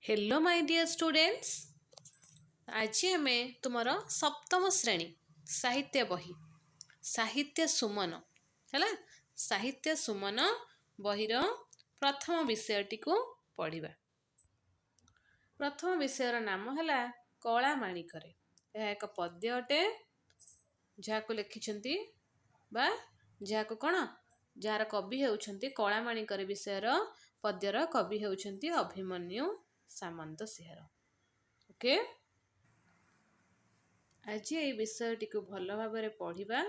Hello my dear students. आज आम तुमर सप्तम श्रेणी साहित्य बही साहित्य सुमन है साहित्य सुमन बहीर प्रथम विषयटी को पढ़ा। प्रथम विषयर नाम है कला माणिकरे। यह एक पद्य अटे जहाँ लिखिं बा जहाँ कौन जार कवि होउछंती कला माणिकरे विषयर पद्यर कवि होउछंती अभिमन्यु सामंत सिंहार। ओके, आज ये विषयटी को भल भाव पढ़ा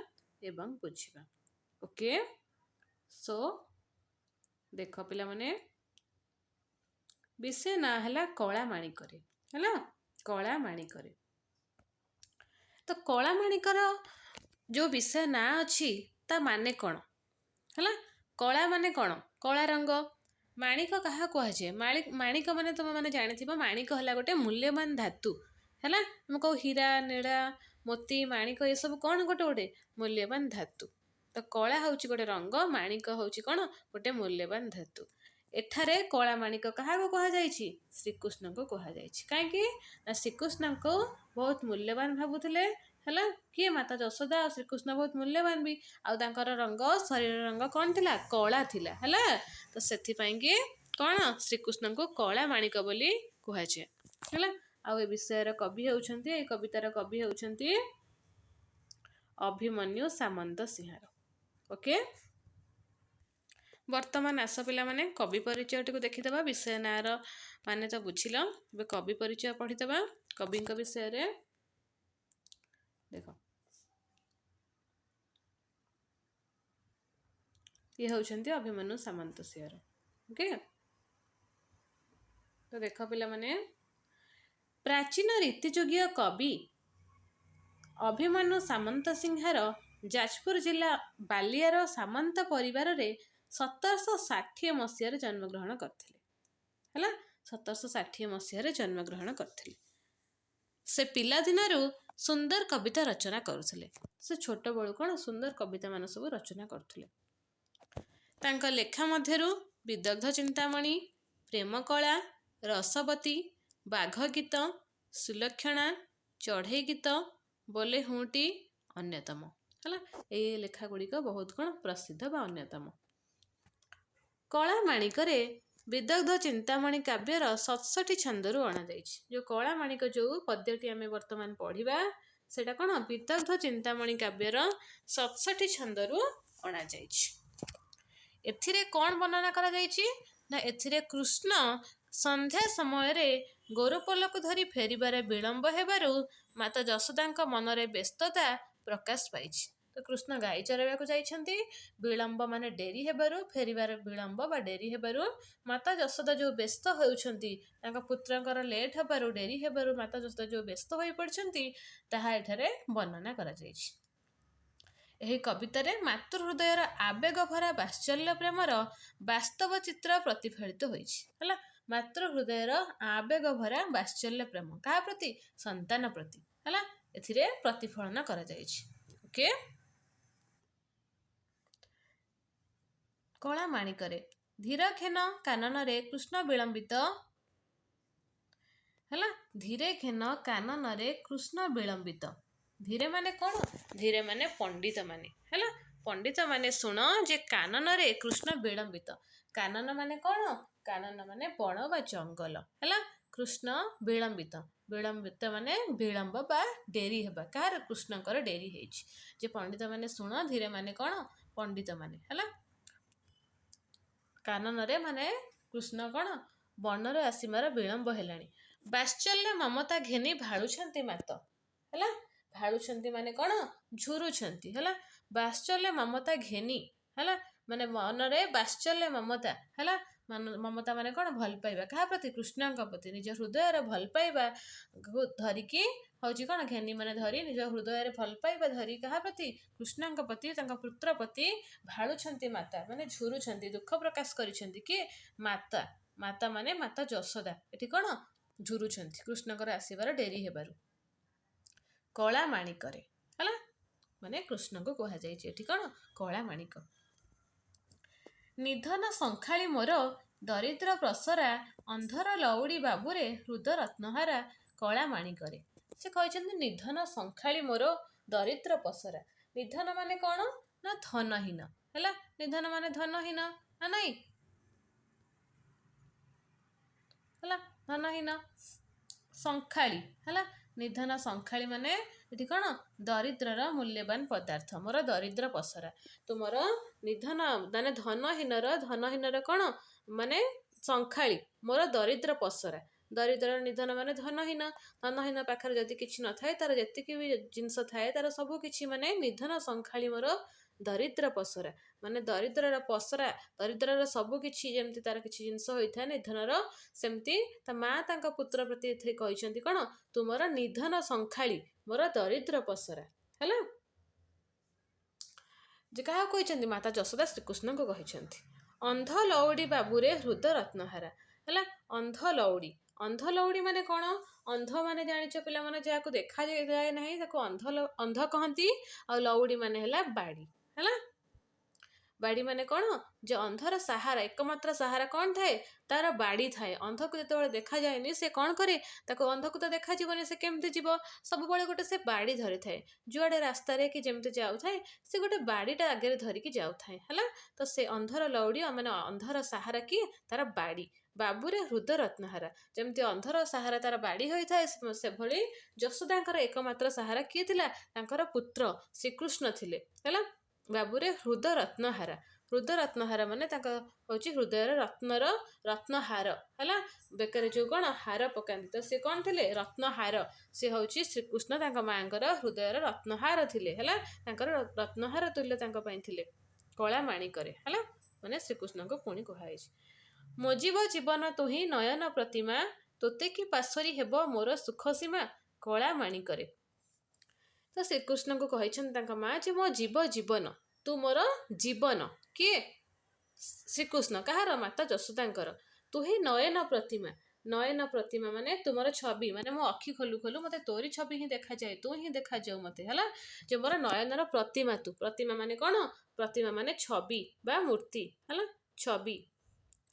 एवं बुझा। ओके, सो देख पिला माने विषय ना है कला माणिकरे है कला माणिकरे। तो कला माणिकर जो विषय ना अच्छी ता माने कौन है? कला माने कौन? कला रंग। माणिक क्या कहुए? माणिक माने तुम मैंने जानी माणिक है गोटे मूल्यवान धातु है। तुम कहो हीरा नीला मोती माणिक ये सब कौन गोटे गोटे मूल्यवान धातु। तो कला हूँ गोटे रंग, माणिक हूँ कौन गोटे मूल्यवान धातु। एठारे कला माणिक क्या कहुई? श्रीकृष्ण को कहुई। कहीं श्रीकृष्ण को बहुत मूल्यवान भावुले है किए माता यशोदा और श्रीकृष्ण बहुत मूल्यवान भी आर रंग शरीर रंग कौन थिला? कला थिला है। तो से कौन श्रीकृष्ण को कला माणिक बोली कहुए है। आ विषय कवि होउछंती कवितार कवि होउछंती अभिमन्यु सामंत सिंहार। ओके, वर्तमान आस पिला माने कवि परिचय टी देखीदबा। विषय नार माने तो बुझिल, कवि परिचय पढ़ीदबा। कवि विषय रे देख ये होउछंती अभिमन्यु सामंत सिंहार। ओके, तो देख पिला माने प्राचीन रीतियोग्य कवि अभिमन्यु सामंत सिंहार जाजपुर जिला बालियार सामंत परिवार रे 1760 मसीह जन्मग्रहण करथिले है। 1760 मसीह जन्मग्रहण करथिले। से पिला दिनरू सुंदर कविता रचना करुथिले। से छोट बळू कौन सुंदर कविता मान सब रचना करथिले। तांका लेखा मध्यरु विदग्ध चिंतामणि, प्रेम कला, रसवती, बाघ गीत, सुलक्षणा, चढ़ई गीत, बोले हुंटी अन्यतम है। ये लेखा गुड़िक बहुत कौन प्रसिद्ध बा अन्यतम। कला माणिकरे विदग्ध चिंतामणि काव्यर 67 छंदरू अणा जाइछि। जो कला माणिक जो पद्यटी आम वर्तमान पढ़ा सेटा कौन विदग्ध चिंतामणि काव्यर 67 छंदरू अणा जाइछि। एथिरे कौन वर्णना करा जाइछि ना एथिरे कृष्ण संध्या समय रे गोरपोल को धरी फेरिबारे विलंब हेबारु माता यशोदा मनरे व्यस्तता प्रकाश पाइछि। तो कृष्ण गाई चराइबा को जाइछंती, विलंब माने डेरी हेबारु फेरिबारे विलंब बा डेरी हेबारु माता यशोदा जो व्यस्त होउछंती तांका पुत्रकर लेट हेबारु डेरी हेबारु माता यशोदा जो व्यस्त होई पड़छंती ताहा एठारे वर्णना करा जाइछि। एही कवितारे मातृहृदयर आवेग भरा वात्सल्य प्रेमर वास्तव चित्र प्रतिफलित होइछि है। मातृहृदयर आवेग भरा वात्सल्य प्रेम क्या प्रति? संतान प्रति है। एथिरे प्रतिफलन करा जाइछि। ओके, कला माणिकरे धीर खेन कानन रे कृष्ण विलंबित है। धीरे खेन कानन रे कृष्ण विलंबित। धीरे माने कौन? धीरे माने पंडित माने है। पंडित माने शुण जे कानन रे कृष्ण विलंबित। कानन माने कौन? कानन माने बण बा जंगल है। कृष्ण विलंबित। विलंबित माने विलंब बा डेरी हेबा। कार? कृष्णकर डेरी हेछि। जे पंडित माने शुण, धीरे माने कौन? पंडित माने है। कानन रे माने कृष्ण कौन बनर आसीमार विलंब हेलाणी। वात्सल्य ममता घेनी भाड़ुछंती मात है। भाड़ुछंती माने कौन? झुरुछंती है। वात्सल्य ममता घेनी है माने मनरे वात्सल्य ममता है। ममता माने कौन? भल पाइबा। क्या प्रति? कृष्ण प्रति। निज हृदय भल पाइबा धरिकी हूँ कौन? घेनी माने धरी निज हृदय भल पाइबा धरी क्या प्रति? कृष्ण प्रति, पुत्र प्रति भाड़ुछंती माता माने झुरुछंती दुख प्रकाश करिछंती कि माता। माता माने माता यशोदा एठी कौन? झुरुछंती कृष्णकर आसीबार डेरी हेबारु। कला माणिकरे है माने कृष्ण को कहा जाइछि एठी कौन? कला माणिक। निधन संखाली मोर ଦରିଦ୍ର ପ୍ରସରା ଅନ୍ଧର ଲଉଡ଼ି ବାବୁରେ ହୃଦ ରତ୍ନହାରା କଳା ମାଣିକରେ। ସେ କହିଛନ୍ତି ନିଧନ ସଂଖାଳି ମୋର ଦରିଦ୍ର ପସରା। ନିଧନ ମାନେ କ'ଣ ନା ଧନହୀନ ହେଲା। ନିଧନ ମାନେ ଧନହୀନ ନା ନାଇଁ ହେଲା। ଧନହୀନ ସଂଖାଳି ହେଲା। ନିଧନ ସଂଖାଳି ମାନେ ଏଠି କ'ଣ ଦରିଦ୍ରର ମୂଲ୍ୟବାନ ପଦାର୍ଥ ମୋର ଦରିଦ୍ର ପସରା। ତୁମର ନିଧନ ମାନେ ଧନହୀନର କ'ଣ ମାନେ ସଂଖାଳି ମୋର ଦରିଦ୍ର ପସରା। ଦରିଦ୍ରର ନିଧନ ମାନେ ଧନହୀନ ପାଖରେ ଯଦି କିଛି ନଥାଏ ତାର ଯେତିକି ବି ଜିନିଷ ଥାଏ ତାର ସବୁ କିଛି ମାନେ ନିଧନ ସଂଖାଳି ମୋର ଦରିଦ୍ର ପସରା। ମାନେ ଦରିଦ୍ରର ପସରା ଦରିଦ୍ରର ସବୁ କିଛି ଯେମିତି ତାର କିଛି ଜିନିଷ ହୋଇଥାଏ ନିଧନର, ସେମିତି ତା ମା ତାଙ୍କ ପୁତ୍ର ପ୍ରତି ଏଥିରେ କହିଛନ୍ତି କ'ଣ ତୁମର ନିଧନ ସଂଖାଳି ମୋର ଦରିଦ୍ର ପସରା ହେଲା। ଯେ କାହାକୁ କହିଛନ୍ତି ମାତା ଯଶୋଦା ଶ୍ରୀକୃଷ୍ଣଙ୍କୁ କହିଛନ୍ତି। ଅନ୍ଧ ଲଉଡ଼ି ବାବୁରେ ହୃଦ ରତ୍ନହାରା ହେଲା। ଅନ୍ଧ ଲଉଡ଼ି ମାନେ କ'ଣ? ଅନ୍ଧ ମାନେ ଜାଣିଛ ପିଲାମାନେ ଯାହାକୁ ଦେଖାଯାଏ ନାହିଁ ତାକୁ ଅନ୍ଧ କହନ୍ତି। ଆଉ ଲଉଡ଼ି ମାନେ ହେଲା ବାଡ଼ି ହେଲା। ବାଡ଼ି ମାନେ କ'ଣ ଯେ ଅନ୍ଧର ସାହାରା ଏକମାତ୍ର ସାହାରା କ'ଣ ଥାଏ ତାର ବାଡ଼ି ଥାଏ। ଅନ୍ଧକୁ ଯେତେବେଳେ ଦେଖାଯାଏନି ସେ କ'ଣ କରେ ତାକୁ ଅନ୍ଧକୁ ତ ଦେଖାଯିବନି ସେ କେମିତି ଯିବ ସବୁବେଳେ ଗୋଟେ ସେ ବାଡ଼ି ଧରିଥାଏ। ଯୁଆଡ଼େ ରାସ୍ତାରେ କି ଯେମିତି ଯାଉଥାଏ ସେ ଗୋଟେ ବାଡ଼ିଟା ଆଗରେ ଧରିକି ଯାଉଥାଏ ହେଲା। ତ ସେ ଅନ୍ଧର ଲଉଡ଼ି ମାନେ ଅନ୍ଧର ସାହାରା କିଏ ତାର ବାଡ଼ି। ବାବୁରେ ହୃଦ ରତ୍ନହାରା ଯେମିତି ଅନ୍ଧର ସାହାରା ତାର ବାଡ଼ି ହୋଇଥାଏ ସେଭଳି ଯଶୋଦାଙ୍କର ଏକମାତ୍ର ସାହାରା କିଏ ଥିଲା ତାଙ୍କର ପୁତ୍ର ଶ୍ରୀକୃଷ୍ଣ ଥିଲେ ହେଲା। ବାବୁରେ ହୃଦ ରତ୍ନହାରା। ହୃଦ ରତ୍ନହାରା ମାନେ ତାଙ୍କ ହେଉଛି ହୃଦୟର ରତ୍ନହାର ହେଲା। ବେକରେ ଯେଉଁ କ'ଣ ହାର ପକାନ୍ତି ତ ସେ କ'ଣ ଥିଲେ ରତ୍ନହାର। ସେ ହେଉଛି ଶ୍ରୀକୃଷ୍ଣ ତାଙ୍କ ମାଆଙ୍କର ହୃଦୟର ରତ୍ନହାର ଥିଲେ ହେଲା। ତାଙ୍କର ରତ୍ନହାର ତୁଲ୍ୟ ତାଙ୍କ ପାଇଁ ଥିଲେ କଳା ମାଣିକରେ ହେଲା। ମାନେ ଶ୍ରୀକୃଷ୍ଣଙ୍କୁ ପୁଣି କୁହାଯାଇଛି ମୋ ଜୀବନ ତୁହି ନୟନ ପ୍ରତିମା ତୋତେ କି ପାଶୋରି ହେବ ମୋର ସୁଖ ସୀମା କଳା ମାଣିକରେ। ତ ଶ୍ରୀକୃଷ୍ଣଙ୍କୁ କହିଛନ୍ତି ତାଙ୍କ ମା ଯେ ମୋ ଜୀବନ ତୁ ମୋର ଜୀବନ। କିଏ? ଶ୍ରୀକୃଷ୍ଣ। କାହାର? ମାତା ଯଶୋଦାଙ୍କର। ତୁ ହିଁ ନୟନ ପ୍ରତିମା ମାନେ ତୁମର ଛବି ମାନେ ମୋ ଆଖି ଖୋଲୁ ଖୋଲୁ ମୋତେ ତୋରି ଛବି ହିଁ ଦେଖାଯାଏ ତୁ ହିଁ ଦେଖାଯାଉ ମୋତେ ହେଲା। ଯେ ମୋର ନୟନର ପ୍ରତିମା ତୁ। ପ୍ରତିମା ମାନେ କ'ଣ? ପ୍ରତିମା ମାନେ ଛବି ବା ମୂର୍ତ୍ତି ହେଲା। ଛବି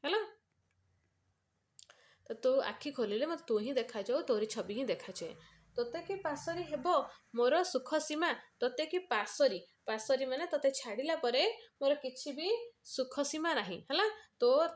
ହେଲା। ତ ତୁ ଆଖି ଖୋଲିଲେ ମୋତେ ତୁ ହିଁ ଦେଖାଯାଉ ତୋରି ଛବି ହିଁ ଦେଖାଯାଏ। ତୋତେ କି ପାଶୋରି ହେବ ମୋର ସୁଖ ସୀମା। ତୋତେ କି ପାଶୋରି ମାନେ ତୋତେ ଛାଡ଼ିଲା ପରେ ମୋର କିଛି ବି ସୁଖ ସୀମା ନାହିଁ ହେଲା।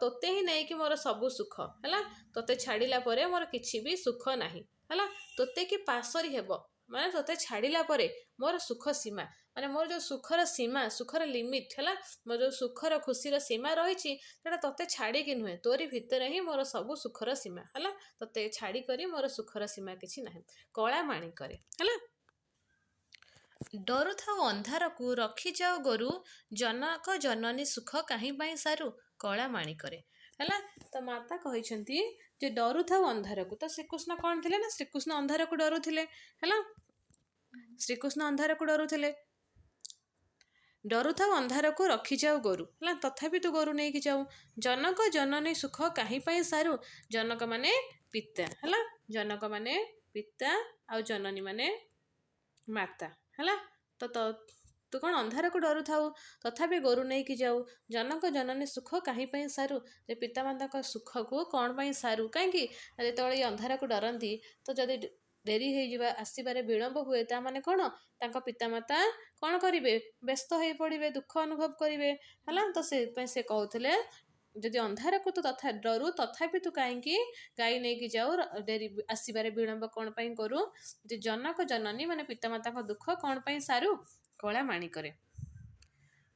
ତୋତେ ହିଁ ନେଇକି ମୋର ସବୁ ସୁଖ ହେଲା। ତୋତେ ଛାଡ଼ିଲା ପରେ ମୋର କିଛି ବି ସୁଖ ନାହିଁ ହେଲା। ତୋତେ କି ପାଶୋରି ହେବ ମାନେ ତୋତେ ଛାଡ଼ିଲା ପରେ ମୋର ସୁଖ ସୀମା ମାନେ ମୋର ଯେଉଁ ସୁଖର ସୀମା ସୁଖର ଲିମିଟ୍ ହେଲା। ମୋର ଯେଉଁ ସୁଖର ଖୁସିର ସୀମା ରହିଛି ସେଟା ତୋତେ ଛାଡ଼ିକି ନୁହେଁ ତୋରି ଭିତରେ ହିଁ ମୋର ସବୁ ସୁଖର ସୀମା ହେଲା। ତୋତେ ଛାଡ଼ି କରି ମୋର ସୁଖର ସୀମା କିଛି ନାହିଁ କଳା ମାଣିକରେ ହେଲା। ଡରୁଥାଉ ଅନ୍ଧାରକୁ ରଖିଯାଉ ଗୋରୁ ଜନକ ଜନନୀ ସୁଖ କାହିଁ ପାଇଁ ସାରୁ କଳା ମାଣିକରେ ହେଲା। ତ ମାତା କହିଛନ୍ତି ଯେ ଡରୁଥାଉ ଅନ୍ଧାରକୁ। ତ ଶ୍ରୀକୃଷ୍ଣ କ'ଣ ଥିଲେ ନା ଶ୍ରୀକୃଷ୍ଣ ଅନ୍ଧାରକୁ ଡରୁଥିଲେ ହେଲା। ଶ୍ରୀକୃଷ୍ଣ ଅନ୍ଧାରକୁ ଡରୁଥିଲେ। ଡରୁଥାଉ ଅନ୍ଧାରକୁ ରଖିଯାଉ ଗୋରୁ ହେଲା। ତଥାପି ତୁ ଗୋରୁ ନେଇକି ଯାଉ ଜନକ ଜନନୀ ସୁଖ କାହିଁ ପାଇଁ ସାରୁ। ଜନକ ମାନେ ପିତା ହେଲା। ଜନକ ମାନେ ପିତା ଆଉ ଜନନୀ ମାନେ ମାତା ହେଲା। ତୁ କ'ଣ ଅନ୍ଧାରକୁ ଡରୁଥାଉ ତଥାପି ଗୋରୁ ନେଇକି ଯାଉ ଜନକ ଜନନୀ ସୁଖ କାହିଁ ପାଇଁ ସାରୁ। ଯେ ପିତାମାତାଙ୍କ ସୁଖକୁ କ'ଣ ପାଇଁ ସାରୁ କାହିଁକି ଯେତେବେଳେ ଅନ୍ଧାରକୁ ଡରନ୍ତି ତ ଯଦି ଡେରି ହେଇଯିବା ଆସିବାରେ ବିଳମ୍ବ ହୁଏ ତା ମାନେ କ'ଣ ତାଙ୍କ ପିତାମାତା କ'ଣ କରିବେ ବ୍ୟସ୍ତ ହେଇ ପଡ଼ିବେ ଦୁଃଖ ଅନୁଭବ କରିବେ ହେଲା। ତ ସେଥିପାଇଁ ସେ କହୁଥିଲେ ଯଦି ଅନ୍ଧାରକୁ ତୁ ଡରୁ ତଥାପି ତୁ କାହିଁକି ଗାଈ ନେଇକି ଯାଉ ଡେରି ଆସିବାରେ ବିଳମ୍ବ କ'ଣ ପାଇଁ କରୁ। ଯେ ଜନକ ଜନନୀ ମାନେ ପିତାମାତାଙ୍କ ଦୁଃଖ କ'ଣ ପାଇଁ ସାରୁ କଳା ମାଣିକରେ।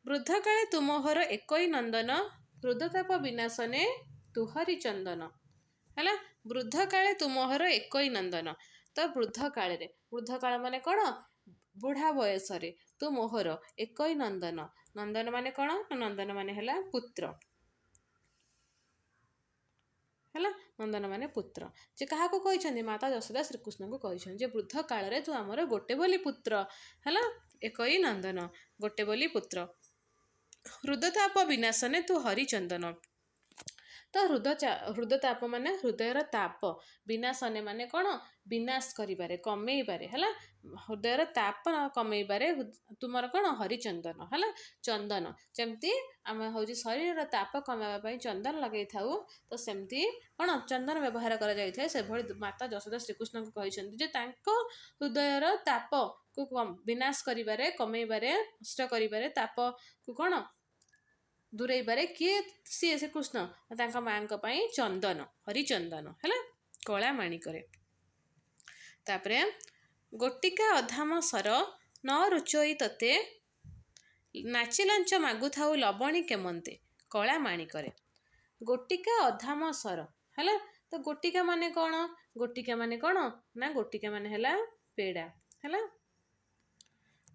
ବୃଦ୍ଧକାଳେ ତୁମୋହର ଏକଇ ନନ୍ଦନ ହୃଦତାପ ବିନାଶନେ ତୁହରି ଚନ୍ଦନ ହେଲା। ବୃଦ୍ଧକାଳେ ତୁମୋହର ଏକଇ ନନ୍ଦନ। ତ ବୃଦ୍ଧକାଳ ମାନେ କ'ଣ ବୁଢ଼ା ବୟସରେ ତୁ ମୋହର ଏକଇ ନନ୍ଦନ। ନନ୍ଦନ ମାନେ କ'ଣ? ନନ୍ଦନ ମାନେ ହେଲା ପୁତ୍ର ହେଲା। ନନ୍ଦନ ମାନେ ପୁତ୍ର। ଯେ କାହାକୁ କହିଛନ୍ତି ମାତା ଯଶୋଦା ଶ୍ରୀକୃଷ୍ଣଙ୍କୁ କହିଛନ୍ତି ଯେ ବୃଦ୍ଧ କାଳରେ ତୁ ଆମର ଗୋଟେ ବୋଲି ପୁତ୍ର ହେଲା। ଏକଇ ନନ୍ଦନ ଗୋଟେ ବୋଲି ପୁତ୍ର। ହୃଦତାପ ବିନାଶନେ ତୁ ହରିଚନ୍ଦନ। ତ ହୃଦତାପ ମାନେ ହୃଦୟର ତାପ, ବିନାଶନେ ମାନେ କ'ଣ ବିନାଶ କରିବାରେ କମେଇବାରେ ହେଲା, ହୃଦୟର ତାପ କମେଇବାରେ ତୁମର କ'ଣ ହରିଚନ୍ଦନ ହେଲା, ଚନ୍ଦନ ଯେମିତି ଆମେ ହେଉଛି ଶରୀରର ତାପ କମାଇବା ପାଇଁ ଚନ୍ଦନ ଲଗେଇଥାଉ, ତ ସେମିତି କ'ଣ ଚନ୍ଦନ ବ୍ୟବହାର କରାଯାଇଥାଏ। ସେଭଳି ମାତା ଯଶୋଦା ଶ୍ରୀକୃଷ୍ଣଙ୍କୁ କହିଛନ୍ତି ଯେ ତାଙ୍କ ହୃଦୟର ତାପକୁ ବିନାଶ କରିବାରେ କମେଇବାରେ ନଷ୍ଟ କରିବାରେ ତାପକୁ କ'ଣ ଦୂରେଇବାରେ କିଏ ସିଏ ସେ କୃଷ୍ଣ, ତାଙ୍କ ମାଙ୍କ ପାଇଁ ଚନ୍ଦନ ହରିଚନ୍ଦନ ହେଲା, କଳା ମାଣିକରେ। ତାପରେ ଗୋଟିକା ଅଧାମ ସର ନ ରୁଚୋଇ ତତେ, ନାଚି ଲାଞ୍ଚ ମାଗୁଥାଉ ଲବଣୀ କେମନ୍ତେ, କଳା ମାଣିକରେ। ଗୋଟିକା ଅଧାମ ସର ହେଲା, ତ ଗୋଟିକା ମାନେ କ'ଣ, ଗୋଟିକା ମାନେ କ'ଣ ନା ଗୋଟିକା ମାନେ ହେଲା ପେଡ଼ା ହେଲା,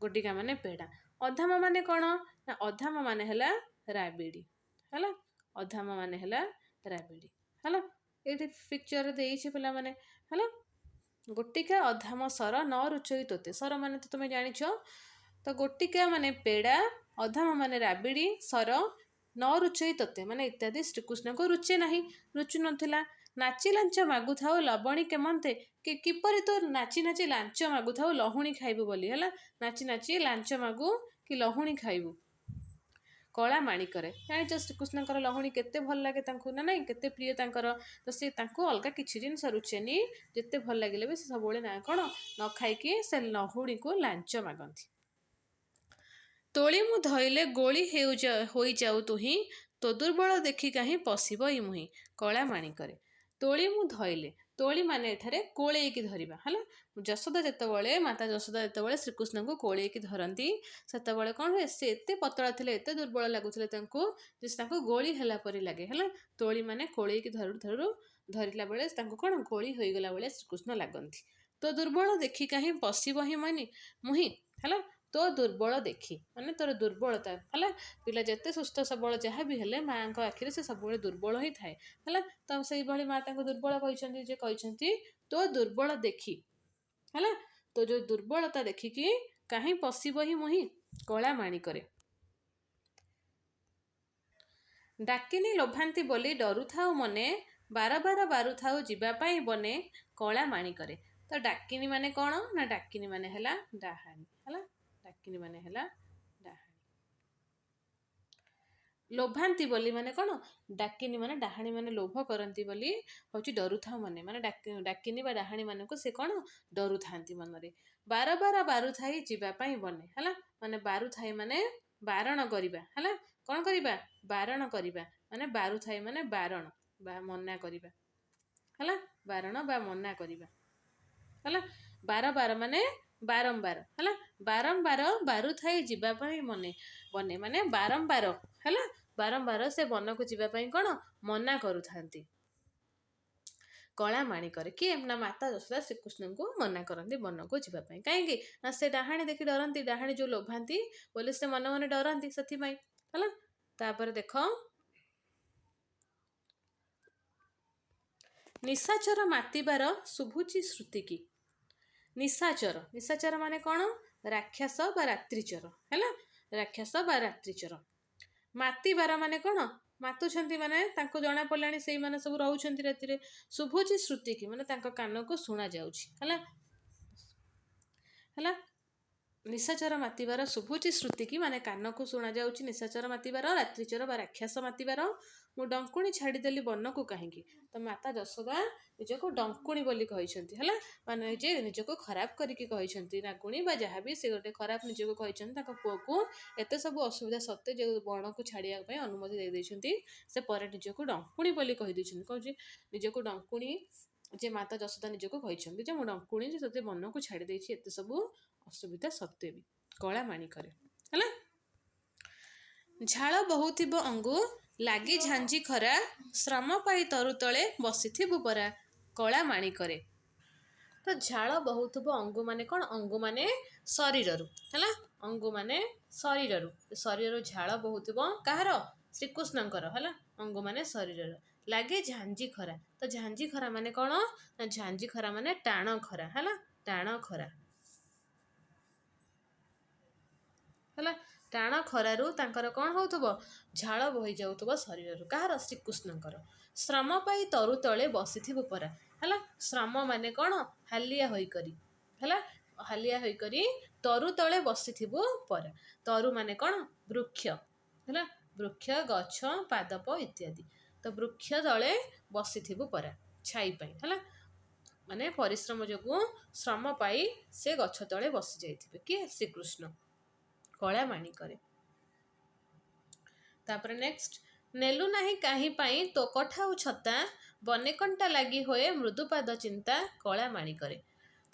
ଗୋଟିକା ମାନେ ପେଡ଼ା। ଅଧାମ ମାନେ କ'ଣ ନା ଅଧାମ ମାନେ ହେଲା ରାବିଡ଼ି ହେଲା, ଅଧାମ ମାନେ ହେଲା ରାବିଡ଼ି ହେଲା, ଏଇଠି ପିକ୍ଚର ଦେଇଛି ପିଲାମାନେ ହେଲା। ଗୋଟିକା ଅଧାମ ସର ନ ରୁଚୋଇ ତୋତେ, ସର ମାନେ ତ ତୁମେ ଜାଣିଛ, ତ ଗୋଟିକା ମାନେ ପେଡ଼ା, ଅଧାମ ମାନେ ରାବିଡ଼ି, ସର ନ ରୁଚୋଇ ତୋତେ ମାନେ ଇତ୍ୟାଦି ଶ୍ରୀକୃଷ୍ଣଙ୍କୁ ରୁଚେ ନାହିଁ, ରୁଚୁ ନଥିଲା। ନାଚି ଲାଞ୍ଚ ମାଗୁଥାଉ ଲବଣୀ କେମନ୍ତେ, କିପରି ତୁ ନାଚି ନାଚି ଲାଞ୍ଚ ମାଗୁଥାଉ ଲହୁଣୀ ଖାଇବୁ ବୋଲି ହେଲା, ନାଚି ନାଚି ଲାଞ୍ଚ ମାଗୁ କି ଲହୁଣୀ ଖାଇବୁ କଳା ମାଣିକରେ। ଜାଣିଛ ଶ୍ରୀକୃଷ୍ଣଙ୍କର ଲହୁଣୀ କେତେ ଭଲ ଲାଗେ ତାଙ୍କୁ ନା ନାହିଁ, କେତେ ପ୍ରିୟ ତାଙ୍କର, ତ ସେ ତାଙ୍କୁ ଅଲଗା କିଛି ଜିନିଷ ରୁଚେନି, ଯେତେ ଭଲ ଲାଗିଲେ ବି ସେ ସବୁବେଳେ ନା କ'ଣ ନ ଖାଇକି ସେ ଲହୁଣୀକୁ ଲାଞ୍ଚ ମାଗନ୍ତି। ତୋଳି ମୁଁ ଧଇଲେ ଗୋଳି ହୋଇଯାଉ ତୁହିଁ, ତୋ ଦୁର୍ବଳ ଦେଖି କାହିଁ ପଶିବ ଇ ମୁହିଁ, କଳା ମାଣିକରେ। ତୋଳି ମୁଁ ଧଇଲେ, ତୋଳି ମାନେ ଏଠାରେ କୋଳେଇକି ଧରିବା ହେଲା, ଯଶୋଦା ଯେତେବେଳେ ମାତା ଯଶୋଦା ଯେତେବେଳେ ଶ୍ରୀକୃଷ୍ଣଙ୍କୁ କୋଳେଇକି ଧରନ୍ତି, ସେତେବେଳେ କ'ଣ ହୁଏ, ସେ ଏତେ ପତଳା ଥିଲେ, ଏତେ ଦୁର୍ବଳ ଲାଗୁଥିଲେ ତାଙ୍କୁ, ଯେ ତାଙ୍କୁ ଗୋଳି ହେଲା ପରି ଲାଗେ ହେଲା। ତୋଳି ମାନେ କୋଳେଇକି ଧରିଲା ବେଳେ ତାଙ୍କୁ କ'ଣ ଗୋଳି ହୋଇଗଲା ବେଳେ ଶ୍ରୀକୃଷ୍ଣ ଲାଗନ୍ତି। ତୋ ଦୁର୍ବଳ ଦେଖି କାହିଁ ପଶିବ ହିଁ ମୁହିଁ ହେଲା, ତୋ ଦୁର୍ବଳ ଦେଖି ମାନେ ତୋର ଦୁର୍ବଳତା ହେଲା, ପିଲା ଯେତେ ସୁସ୍ଥ ସବଳ ଯାହା ବି ହେଲେ ମାଆଙ୍କ ଆଖିରେ ସେ ସବୁବେଳେ ଦୁର୍ବଳ ହିଁ ଥାଏ ହେଲା, ତ ସେଇଭଳି ମା ତାଙ୍କୁ ଦୁର୍ବଳ କହିଛନ୍ତି, ଯେ କହିଛନ୍ତି ତୋ ଦୁର୍ବଳ ଦେଖି ହେଲା, ତୋ ଯୋଉ ଦୁର୍ବଳତା ଦେଖିକି କାହିଁ ପଶିବ ହିଁ ମୁହିଁ କଳା ମାଣିକରେ। ଡାକିନି ଲୋଭାନ୍ତି ବୋଲି ଡରୁଥାଉ ମନେ, ବାର ବାର ବାରୁଥାଉ ଯିବା ପାଇଁ ବନେ, କଳା ମାଣିକରେ। ତ ଡାକିନି ମାନେ କ'ଣ ନା ଡାକିନି ମାନେ ହେଲା ଡାହାଣୀ ହେଲା, ଡାକିନି ମାନେ ହେଲା ଡାହାଣୀ। ଲୋଭାନ୍ତି ବୋଲି ମାନେ କ'ଣ, ଡାକିନି ମାନେ ଡାହାଣୀ ମାନେ ଲୋଭ କରନ୍ତି ବୋଲି ହେଉଛି ଡରୁଥାଉ ମାନେ ଡାକିନି ବା ଡାହାଣୀ ମାନଙ୍କୁ ସେ କ'ଣ ଡରୁଥାନ୍ତି ମନରେ। ବାର ବାର ବାରୁଥାଇ ଯିବା ପାଇଁ ବନେ ହେଲା, ମାନେ ବାରୁଥାଇ ମାନେ ବାରଣ କରିବା ହେଲା, କ'ଣ କରିବା ବାରଣ କରିବା, ମାନେ ବାରୁଥାଇ ମାନେ ବାରଣ ବା ମନା କରିବା ହେଲା, ବାରଣ ବା ମନା କରିବା ହେଲା। ବାର ବାର ମାନେ ବାରମ୍ବାର ହେଲା, ବାରମ୍ବାର ବାରୁଥାଇ ଯିବା ପାଇଁ ବନେ ମାନେ ବାରମ୍ବାର ହେଲା, ବାରମ୍ବାର ସେ ବନକୁ ଯିବା ପାଇଁ କ'ଣ ମନା କରୁଥାନ୍ତି କଳା ମାଣିକରେ। କିଏ ନା ମାତା ଯଶୋଦା ଶ୍ରୀକୃଷ୍ଣଙ୍କୁ ମନା କରନ୍ତି ବନକୁ ଯିବା ପାଇଁ, କାହିଁକି ନା ସେ ଡାହାଣୀ ଦେଖି ଡରନ୍ତି, ଡାହାଣୀ ଯୋଉ ଲୋଭାନ୍ତି ବୋଲି ସେ ମନେ ମନେ ଡରନ୍ତି ସେଥିପାଇଁ ହେଲା। ତାପରେ ଦେଖ, ନିଶାଚର ମାତିବାର ଶୁଭୁଛି ଶ୍ରୁତି କି, ନିଶାଚର ମାନେ କ'ଣ ରାକ୍ଷସ ବା ରାତ୍ରିଚର ହେଲା, ରାକ୍ଷସ ବା ରାତ୍ରିଚର। ମାତିବାର ମାନେ କ'ଣ ମାତୁଛନ୍ତି, ମାନେ ତାଙ୍କୁ ଜଣା ପଡ଼ିଲାଣି ସେଇମାନେ ସବୁ ରହୁଛନ୍ତି ରାତିରେ। ଶୁଭୁଛି ଶ୍ରୁତି କି ମାନେ ତାଙ୍କ କାନକୁ ଶୁଣା ଯାଉଛି ହେଲା, ନିଶାଚର ମାତିବାର ଶୁଭୁଛି ଶ୍ରୁତି କି ମାନେ କାନକୁ ଶୁଣା ଯାଉଛି ନିଶାଚର ମାତିବାର, ରାତ୍ରିଚର ବା ରାକ୍ଷସ ମାତିବାର। ମୁଁ ଡଙ୍କୁଣି ଛାଡ଼ିଦେଲି ବନକୁ କାହିଁକି, ତ ମାତା ଯଶୋଦା ନିଜକୁ ଡଙ୍କୁଣି ବୋଲି କହିଛନ୍ତି ହେଲା, ମାନେ ଯେ ନିଜକୁ ଖରାପ କରିକି କହିଛନ୍ତି, ନାଗୁଣୀ ବା ଯାହାବି ସେ ଗୋଟେ ଖରାପ ନିଜକୁ କହିଛନ୍ତି। ତାଙ୍କ ପୁଅକୁ ଏତେ ସବୁ ଅସୁବିଧା ସତ୍ତ୍ୱେ ଯେଉଁ ବଣକୁ ଛାଡ଼ିବା ପାଇଁ ଅନୁମତି ଦେଇଦେଇଛନ୍ତି, ସେ ପରେ ନିଜକୁ ଡଙ୍କୁଣି ବୋଲି କହିଦେଇଛନ୍ତି। କହୁଛି ନିଜକୁ ଡଙ୍କୁଣି, ଯେ ମାତା ଯଶୋଦା ନିଜକୁ କହିଛନ୍ତି ଯେ ମୁଁ ଡଙ୍କୁଣି, ଯେ ତୋତେ ବନକୁ ଛାଡ଼ି ଦେଇଛି ଏତେ ସବୁ ଅସୁବିଧା ସତ୍ତ୍ୱେ ବି, କଳା ମାଣିକରେ ହେଲା। ଝାଳ ବହୁଥିବ ଅଙ୍ଗୁ ଲାଗି ଝାଞ୍ଜି ଖରା, ଶ୍ରମ ପାଇ ତରୁ ତଳେ ବସିଥିବୁ ପରା, କଳା ମାଣିକରେ। ତ ଝାଳ ବହୁଥିବ ଅଙ୍ଗୁ ମାନେ କ'ଣ, ଅଙ୍ଗୁ ମାନେ ଶରୀରରୁ ହେଲା, ଅଙ୍ଗୁ ମାନେ ଶରୀରରୁ ଝାଳ ବହୁଥିବ କାହାର ଶ୍ରୀକୃଷ୍ଣଙ୍କର ହେଲା, ଅଙ୍ଗୁ ମାନେ ଶରୀରରୁ। ଲାଗେ ଝାଞ୍ଜି ଖରା, ତ ଝାଞ୍ଜି ଖରା ମାନେ କ'ଣ ନା ଝାଞ୍ଜି ଖରା ମାନେ ଟାଣ ଖରା ହେଲା, ଟାଣ ଖରା ହେଲା, ଟାଣ ଖରାରୁ ତାଙ୍କର କ'ଣ ହଉଥିବ ଝାଳ ବୋହି ଯାଉଥିବ ଶରୀରରୁ, କାହାର ଶ୍ରୀକୃଷ୍ଣଙ୍କର। ଶ୍ରମ ପାଇ ତରୁ ତଳେ ବସିଥିବୁ ପରା। ହେଲା, ଶ୍ରମ ମାନେ କ'ଣ? ହାଲିଆ ହୋଇକରି। ହେଲା, ହାଲିଆ ହୋଇକରି ତରୁ ତଳେ ବସିଥିବୁ ପରା। ତରୁ ମାନେ କ'ଣ? ବୃକ୍ଷ। ହେଲା, ବୃକ୍ଷ, ଗଛ, ପାଦପ ଇତ୍ୟାଦି। ତ ବୃକ୍ଷ ତଳେ ବସିଥିବୁ ପରା, ଛାଇ ପାଇଁ। ହେଲା, ମାନେ ପରିଶ୍ରମ ଯୋଗୁଁ ଶ୍ରମ ପାଇ ସେ ଗଛ ତଳେ ବସି ଯାଇଥିବେ। କିଏ? ଶ୍ରୀକୃଷ୍ଣ କଳା ମାଣିକରେ। ତାପରେ ନେକ୍ସଟ, ନେଲୁ ନାହିଁ କାହିଁ ପାଇଁ ତୋ କଠାଉ ଛତା, ବନେ କଣ୍ଟା ଲାଗି ହୋଏ ମୃଦୁପାଦ ଚିନ୍ତା, କଳା ମାଣିକରେ।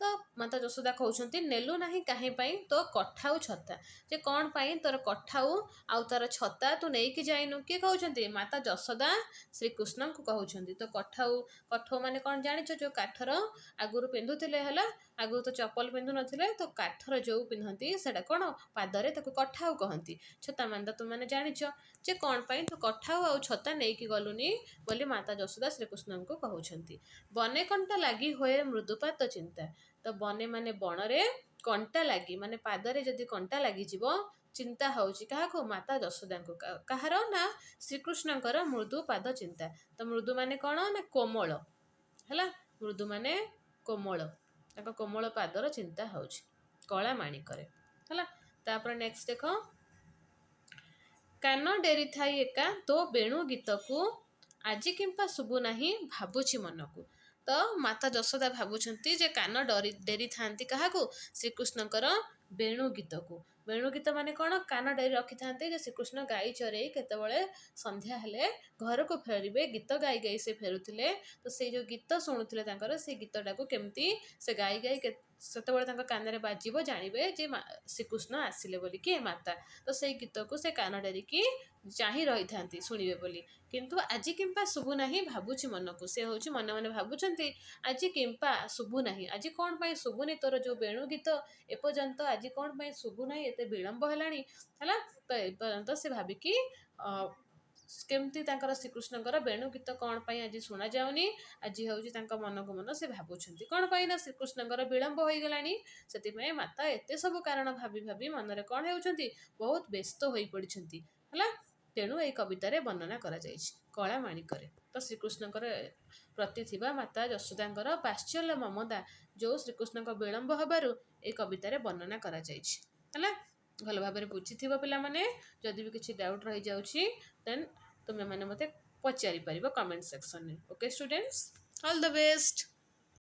ତ ମାତା ଯଶୋଦା କହୁଛନ୍ତି ନେଲୁ ନାହିଁ କାହିଁ ପାଇଁ ତୋ କଠାଉ ଛତା, ଯେ କ'ଣ ପାଇଁ ତୋର କଠାଉ ଆଉ ତାର ଛତା ତୁ ନେଇକି ଯାଇନୁ? କିଏ କହୁଛନ୍ତି? ମାତା ଯଶୋଦା ଶ୍ରୀକୃଷ୍ଣଙ୍କୁ କହୁଛନ୍ତି। ତ କଠାଉ ମାନେ କ'ଣ ଜାଣିଛ? ଯେଉଁ କାଠର ଆଗରୁ ପିନ୍ଧୁଥିଲେ। ହେଲା, ଆଗରୁ ତ ଚପଲ ପିନ୍ଧୁ ନଥିଲେ, ତ କାଠର ଯେଉଁ ପିନ୍ଧନ୍ତି ସେଟା କ'ଣ? ପାଦରେ, ତାକୁ କଠାଉ କହନ୍ତି। ଛତା ମାନେ ତ ତୁମେ ଜାଣିଛ, ଯେ କ'ଣ ପାଇଁ ତୁ କଠାଉ ଆଉ ଛତା ନେଇକି ଗଲୁନି ବୋଲି ମାତା ଯଶୋଦା ଶ୍ରୀକୃଷ୍ଣଙ୍କୁ କହୁଛନ୍ତି। ବନେ କଣ୍ଟା ଲାଗି ହୋଏ ମୃଦୁପାତ ଚିନ୍ତା। ତ ବନେ ମାନେ ବଣରେ, କଣ୍ଟା ଲାଗି ମାନେ ପାଦରେ ଯଦି କଣ୍ଟା ଲାଗିଯିବ, ଚିନ୍ତା ହେଉଛି କାହାକୁ? ମାତା ଯଶୋଦାଙ୍କୁ। କାହାର? ନା ଶ୍ରୀକୃଷ୍ଣଙ୍କର ମୃଦୁ ପାଦ ଚିନ୍ତା। ତ ମୃଦୁ ମାନେ କ'ଣ? ନା କୋମଳ। ହେଲା, ମୃଦୁ ମାନେ କୋମଳ, ତାଙ୍କ କୋମଳ ପାଦର ଚିନ୍ତା ହେଉଛି କଳା ମାଣିକରେ। ହେଲା, ତାପରେ ନେକ୍ସଟ ଦେଖ, କାନ ଡେରି ଥାଇ ଏକା ତୋ ବେଣୁ ଗୀତକୁ, ଆଜି କିମ୍ପା ଶୁଭୁ ନାହିଁ ଭାବୁଛି ମନକୁ। ତ ମାତା ଯଶୋଦା ଭାବୁଛନ୍ତି ଯେ କାନ ଡେରି ଥାନ୍ତି କାହାକୁ? ଶ୍ରୀକୃଷ୍ଣଙ୍କର ବେଣୁ ଗୀତକୁ। ବେଣୁ ଗୀତ ମାନେ କ'ଣ? କାନ ଡେରି ରଖିଥାନ୍ତି ଯେ ଶ୍ରୀକୃଷ୍ଣ ଗାଈ ଚରେଇ କେତେବେଳେ ସନ୍ଧ୍ୟା ହେଲେ ଘରକୁ ଫେରିବେ। ଗୀତ ଗାଇ ଗାଇ ସେ ଫେରୁଥିଲେ, ତ ସେଇ ଯେଉଁ ଗୀତ ଶୁଣୁଥିଲେ ତାଙ୍କର, ସେଇ ଗୀତଟାକୁ କେମିତି ସେ ଗାଇ ଗାଇ ସେତେବେଳେ ତାଙ୍କ କାନରେ ବାଜିବ, ଜାଣିବେ ଯେ ଶ୍ରୀକୃଷ୍ଣ ଆସିଲେ ବୋଲି। କିଏ? ମାତା। ତ ସେଇ ଗୀତକୁ ସେ କାନ ଡେରିକି ଚାହିଁ ରହିଥାନ୍ତି ଶୁଣିବେ ବୋଲି। କିନ୍ତୁ ଆଜି କିମ୍ପା ଶୁଭୁ ନାହିଁ ଭାବୁଛି ମନକୁ, ସେ ହେଉଛି ମନେ ମନେ ଭାବୁଛନ୍ତି ଆଜି କିମ୍ପା ଶୁଭୁ ନାହିଁ, ଆଜି କ'ଣ ପାଇଁ ଶୁଭୁନି ତୋର ଯେଉଁ ବେଣୁ ଗୀତ, ଏପର୍ଯ୍ୟନ୍ତ ଆଜି କ'ଣ ପାଇଁ ଶୁଭୁ ନାହିଁ, ଏତେ ବିଳମ୍ବ ହେଲାଣି। ହେଲା, ତ ଏପର୍ଯ୍ୟନ୍ତ ସେ ଭାବିକି କେମିତି ତାଙ୍କର ଶ୍ରୀକୃଷ୍ଣଙ୍କର ବେଣୁ ଗୀତ କ'ଣ ପାଇଁ ଆଜି ଶୁଣାଯାଉନି, ଆଜି ହେଉଛି ତାଙ୍କ ମନକୁ ମନ ସେ ଭାବୁଛନ୍ତି। କ'ଣ ପାଇଁ? ନା ଶ୍ରୀକୃଷ୍ଣଙ୍କର ବିଳମ୍ବ ହୋଇଗଲାଣି, ସେଥିପାଇଁ ମାତା ଏତେ ସବୁ କାରଣ ଭାବି ଭାବି ମନରେ କ'ଣ ହେଉଛନ୍ତି? ବହୁତ ବ୍ୟସ୍ତ ହୋଇପଡ଼ିଛନ୍ତି। ହେଲା, ତେଣୁ ଏହି କବିତାରେ ବର୍ଣ୍ଣନା କରାଯାଇଛି କଳା ମାଣିକରେ। ତ ଶ୍ରୀକୃଷ୍ଣଙ୍କର ପ୍ରତି ଥିବା ମାତା ଯଶୋଦାଙ୍କର ବାତ୍ସଲ୍ୟ ମମତା ଯେଉଁ ଶ୍ରୀକୃଷ୍ଣଙ୍କ ବିଳମ୍ବ ହେବାରୁ ଏହି କବିତାରେ ବର୍ଣ୍ଣନା କରାଯାଇଛି। ହେଲା, ଭଲ ଭାବରେ ବୁଝିଥିବ ପିଲାମାନେ। ଯଦି ବି କିଛି ଡାଉଟ୍ ରହିଯାଉଛି ଦେନ୍ ତୁମେମାନେ ମୋତେ ପଚାରିପାରିବ କମେଣ୍ଟ ସେକ୍ସନରେ। Okay students, all the best.